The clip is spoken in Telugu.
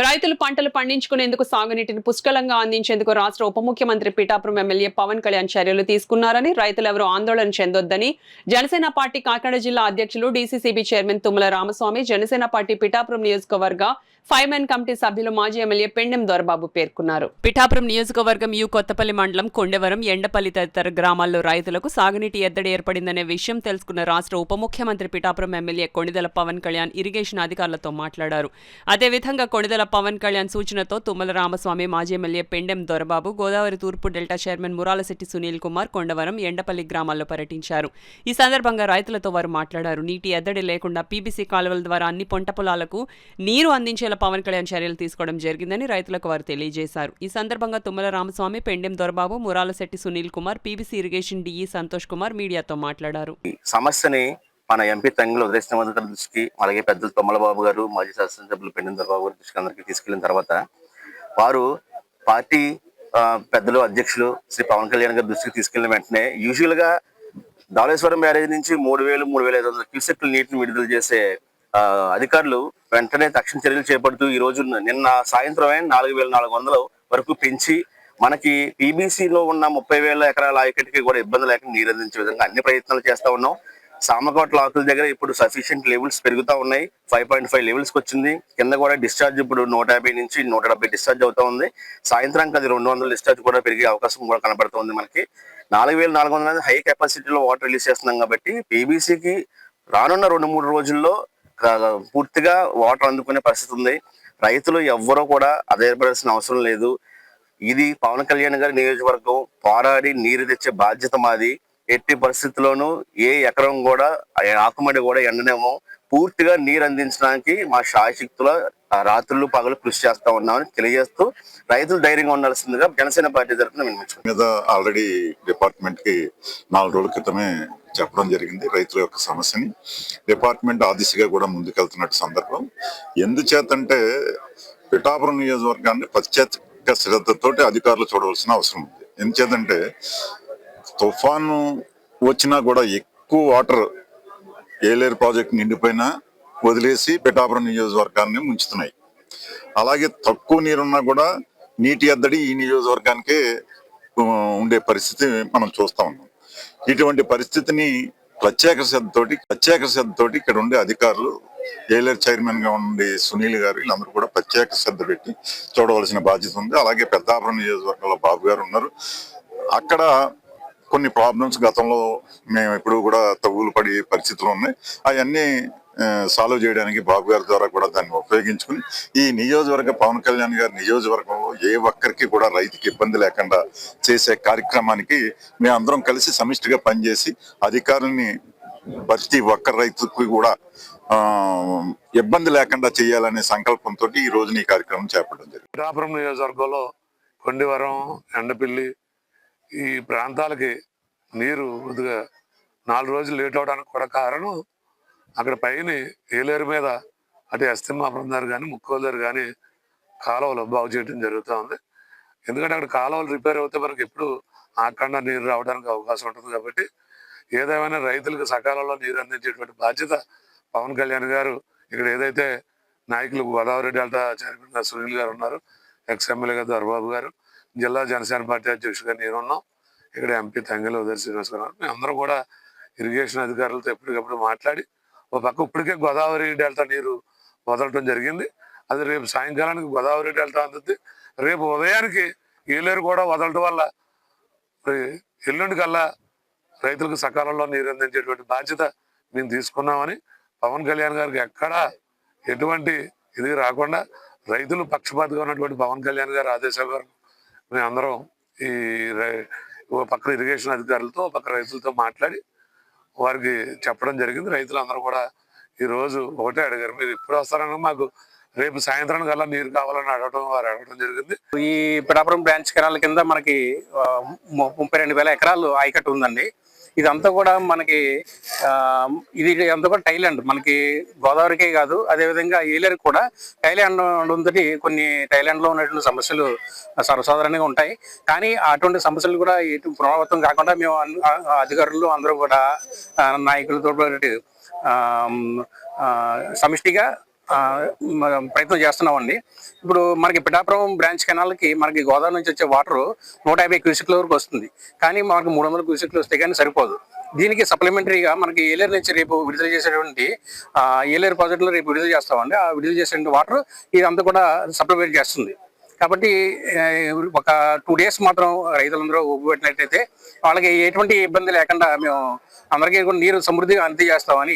రైతులు పంటలు పండించుకునేందుకు సాగునీటిని పుష్కలంగా అందించేందుకు రాష్ట్ర ఉప ముఖ్యమంత్రి పిఠాపురం ఎమ్మెల్యే పవన్ కళ్యాణ్ చర్యలు తీసుకున్నారని, రైతులెవరూ ఆందోళన చెందొద్దని జనసేన పార్టీ కాకినాడ జిల్లా అధ్యక్షులు DCCB chairman Tummala Ramaswamy, Janasena party Pithapuram నియోజకవర్గ ఫైమెన్ కమిటీ సభ్యులు మాజీ ఎమ్మెల్యే పెండెం దొరబాబు పేర్కొన్నారు. పిఠాపురం నియోజకవర్గం యు కొత్తపల్లి మండలం కొండవరం, ఎండపల్లి తదితర గ్రామాల్లో రైతులకు సాగునీటి ఎద్దడి ఏర్పడిందనే విషయం తెలుసుకున్న రాష్ట్ర ఉప ముఖ్యమంత్రి పిఠాపురం ఎమ్మెల్యే కొణిదెల పవన్ కళ్యాణ్ ఇరిగేషన్ అధికారులతో మాట్లాడారు. అదేవిధంగా కొణిదెల పవన్ కళ్యాణ్ సూచనతో తుమ్మల రామస్వామి, మాజీ ఎమ్మెల్యే పెండెం దొరబాబు, గోదావరి తూర్పు డెల్టా చైర్మన్ మురాలశెట్టి సునీల్ కుమార్ కొండవరం, ఎండపల్లి గ్రామాల్లో పర్యటించారు. ఈ సందర్భంగా రైతులతో వారు మాట్లాడారు. నీటి ఎద్దడి లేకుండా పీబీసీ కాలువల ద్వారా అన్ని పంట పొలాలకు నీరు అందించేలా పవన్ కళ్యాణ్ చర్యలు తీసుకోవడం జరిగిందని రైతులకు వారు తెలియజేశారు. ఈ సందర్భంగా Tummala Ramaswamy, Pendem Dorababu, Muralasetti Sunil Kumar, PBC irrigation DE Santosh Kumar మీడియాతో మాట్లాడారు. సమస్యని మన ఎంపీ తంగిలో ఉదయశ్రీ దృష్టికి, అలాగే పెద్దలు తుమ్మలబాబు గారు, మాజీ శాసనసభ్యులు పెండెం దొరబాబు గారి దృష్టికి అందరికీ తీసుకెళ్లిన తర్వాత వారు పార్టీ పెద్దలు అధ్యక్షులు శ్రీ పవన్ కళ్యాణ్ గారి దృష్టికి తీసుకెళ్లిన వెంటనే యూజువల్ గా ధవళేశ్వరం బ్యారేజ్ నుంచి 3,000-3,500 క్యూసెక్ల నీటిని విడుదల చేసే అధికారులు వెంటనే తక్షణ చర్యలు చేపడుతూ ఈ రోజు నిన్న సాయంత్రమే 4,400 వరకు పెంచి మనకి పీబీసీలో ఉన్న 30,000 ఎకరాల ఆయకట్టుకి కూడా ఇబ్బంది లేకుండా నీరు అందించే విధంగా అన్ని ప్రయత్నాలు చేస్తా ఉన్నాం. సామకోట లాకుల దగ్గర ఇప్పుడు సఫిషియెంట్ లెవెల్స్ పెరుగుతూ ఉన్నాయి. 5.5 లెవెల్స్కి వచ్చింది. కింద కూడా డిశ్చార్జ్ ఇప్పుడు 150 నుంచి 170 డిశ్చార్జ్ అవుతా ఉంది. సాయంత్రానికి అది 200 డిశ్చార్జ్ కూడా పెరిగే అవకాశం కూడా కనబడుతుంది. మనకి 4,400 హై కెపాసిటీలో వాటర్ రిలీజ్ చేస్తున్నాం కాబట్టి పీబీసీకి రానున్న 2-3 రోజుల్లో పూర్తిగా వాటర్ అందుకునే పరిస్థితి ఉంది. రైతులు ఎవ్వరూ కూడా అధైర్యపడాల్సిన అవసరం లేదు. ఇది పవన్ కళ్యాణ్ గారి నియోజకవర్గం, పోరాడి నీరు తెచ్చే బాధ్యత మాది. ఎట్టి పరిస్థితుల్లోనూ ఏ ఎకరం కూడా ఆకుమడి కూడా ఎండనేమో, పూర్తిగా నీరు అందించడానికి మా శాయశక్తుల రాత్రులు పగలు కృషి చేస్తా ఉన్నామని తెలియజేస్తూ రైతులు ధైర్యంగా ఉండాల్సిందిగా జనసేన పార్టీ తరఫున మీద ఆల్రెడీ డిపార్ట్మెంట్ కి 4 రోజుల క్రితమే చెప్పడం జరిగింది. రైతుల యొక్క సమస్యని డిపార్ట్మెంట్ ఆ దిశగా కూడా ముందుకెళ్తున్నట్టు సందర్భం. ఎందుచేతంటే పిఠాపురం నియోజకవర్గాన్ని ప్రత్యేక శ్రద్ధతోటి అధికారులు చూడవలసిన అవసరం ఉంది. ఎందుచేతంటే తుఫాను వచ్చినా కూడా ఎక్కువ వాటర్ ఏలేరు ప్రాజెక్ట్ నిండిపోయినా వదిలేసి పిఠాపురం నియోజకవర్గాన్ని ముంచుతున్నాయి. అలాగే తక్కువ నీరున్నా కూడా నీటి ఎద్దడి ఈ నియోజకవర్గానికే ఉండే పరిస్థితి మనం చూస్తా ఉన్నాం. ఇటువంటి పరిస్థితిని ప్రత్యేక శ్రద్ధతోటి ఇక్కడ ఉండే అధికారులు, ఏలేరు చైర్మన్ గా ఉండే సునీల్ గారు, వీళ్ళందరూ కూడా ప్రత్యేక శ్రద్ధ పెట్టి చూడవలసిన బాధ్యత ఉంది. అలాగే పెద్దాపురం నియోజకవర్గంలో బాబు గారు ఉన్నారు. అక్కడ కొన్ని ప్రాబ్లమ్స్ గతంలో మేము ఎప్పుడు కూడా తగులు పడే పరిస్థితులు ఉన్నాయి. అవన్నీ సాల్వ్ చేయడానికి బాబు గారి ద్వారా కూడా దాన్ని ఉపయోగించుకుని ఈ నియోజకవర్గ పవన్ కళ్యాణ్ గారి నియోజకవర్గంలో ఏ ఒక్కరికి కూడా రైతుకి ఇబ్బంది లేకుండా చేసే కార్యక్రమానికి మేమందరం కలిసి సమిష్టిగా పనిచేసి అధికారుల్ని ప్రతి ఒక్క రైతుకి కూడా ఇబ్బంది లేకుండా చేయాలనే సంకల్పంతో ఈ రోజున ఈ కార్యక్రమం చేపట్టడం జరిగింది. పిఠాపురం నియోజకవర్గంలో కొండవరం, ఎండపల్లి ఈ ప్రాంతాలకి నీరు కొద్దిగా 4 రోజులు లేట్ అవడానికి కూడా కారణం అక్కడ పైన ఏలేరు మీద అటు ఎస్తిమ్మాపురం దగ్గర కానీ ముక్కోలు దగ్గర కానీ కాలువలు బాగు చేయడం జరుగుతూ ఉంది. ఎందుకంటే అక్కడ కాలువలు రిపేర్ అవుతే మనకి ఎప్పుడు ఆకుండా నీరు రావడానికి అవకాశం ఉంటుంది. కాబట్టి ఏదేమైనా రైతులకు సకాలంలో నీరు అందించేటువంటి బాధ్యత పవన్ కళ్యాణ్ గారు, ఇక్కడ ఏదైతే నాయకులు గోదావరి డెల్టా చైర్మన్ సునీల్ గారు ఉన్నారు, ఎక్స్ఎమ్మెల్యే గారు దొరబాబు గారు, జిల్లా జనసేన పార్టీ అధ్యక్షుడిగా నేను ఉన్నాం, ఇక్కడ ఎంపీ తంగిలో ఉదయశ్రీ గారు, మేమందరం కూడా ఇరిగేషన్ అధికారులతో ఎప్పటికప్పుడు మాట్లాడి ఒక పక్క ఇప్పటికే గోదావరి డెల్టా నీరు వదలటం జరిగింది. అది రేపు సాయంకాలానికి గోదావరి డెల్టా అందుద్ది. రేపు ఉదయానికి ఏలేరు కూడా వదలటం వల్ల ఎల్లుండి కల్లా రైతులకు సకాలంలో నీరు అందించేటువంటి బాధ్యత మేము తీసుకున్నామని పవన్ కళ్యాణ్ గారికి ఎక్కడా ఎటువంటి ఇది రాకుండా రైతులు పక్షపాతిగా ఉన్నటువంటి పవన్ కళ్యాణ్ గారి ఆదేశాల మేమందరం ఈ పక్కన ఇరిగేషన్ అధికారులతో పక్క రైతులతో మాట్లాడి వారికి చెప్పడం జరిగింది. రైతులందరూ కూడా ఈరోజు ఒకటే అడిగారు, మీరు ఇప్పుడు వస్తారని మాకు రేపు సాయంత్రానికి అలా నీరు కావాలని వారు అడగడం జరిగింది. ఈ పిఠాపురం బ్రాంచ్ కెనాల్ కింద మనకి 32,000 ఎకరాలు ఆయకట్టు ఉందండి. ఇదంతా కూడా మనకి ఇది అంతా కూడా టైలాండ్, మనకి గోదావరికే కాదు, అదేవిధంగా ఏలేరు కూడా టైలాండ్ ఉందని కొన్ని టైలాండ్లో ఉన్నటువంటి సమస్యలు సర్వసాధారణంగా ఉంటాయి. కానీ అటువంటి సమస్యలు కూడా ఎటు పునరావృతం కాకుండా మేము అధికారులు అందరూ కూడా నాయకులతో సమిష్టిగా ప్రయత్నం చేస్తున్నామండి. ఇప్పుడు మనకి పిఠాపురం బ్రాంచ్ కెనాల్కి మనకి గోదావరి నుంచి వచ్చే వాటర్ 150 క్యూసెక్ల వరకు వస్తుంది. కానీ మనకు 300 క్యూసెక్లు వస్తే కానీ సరిపోదు. దీనికి సప్లిమెంటరీగా మనకి ఏలేరు నుంచి రేపు విడుదల చేసేటువంటి ఏలేరు ప్రాజెక్టులో రేపు విడుదల చేస్తామండి. ఆ విడుదల చేసే వాటర్ ఇదంతా కూడా సప్లిమెంట్ చేస్తుంది. కాబట్టి ఒక 2 days మాత్రం రైతులందరూ ఒప్పుపెట్టినట్టయితే వాళ్ళకి ఎటువంటి ఇబ్బంది లేకుండా మేము అందరికీ కూడా నీరు సమృద్ధిగా అందజేస్తామని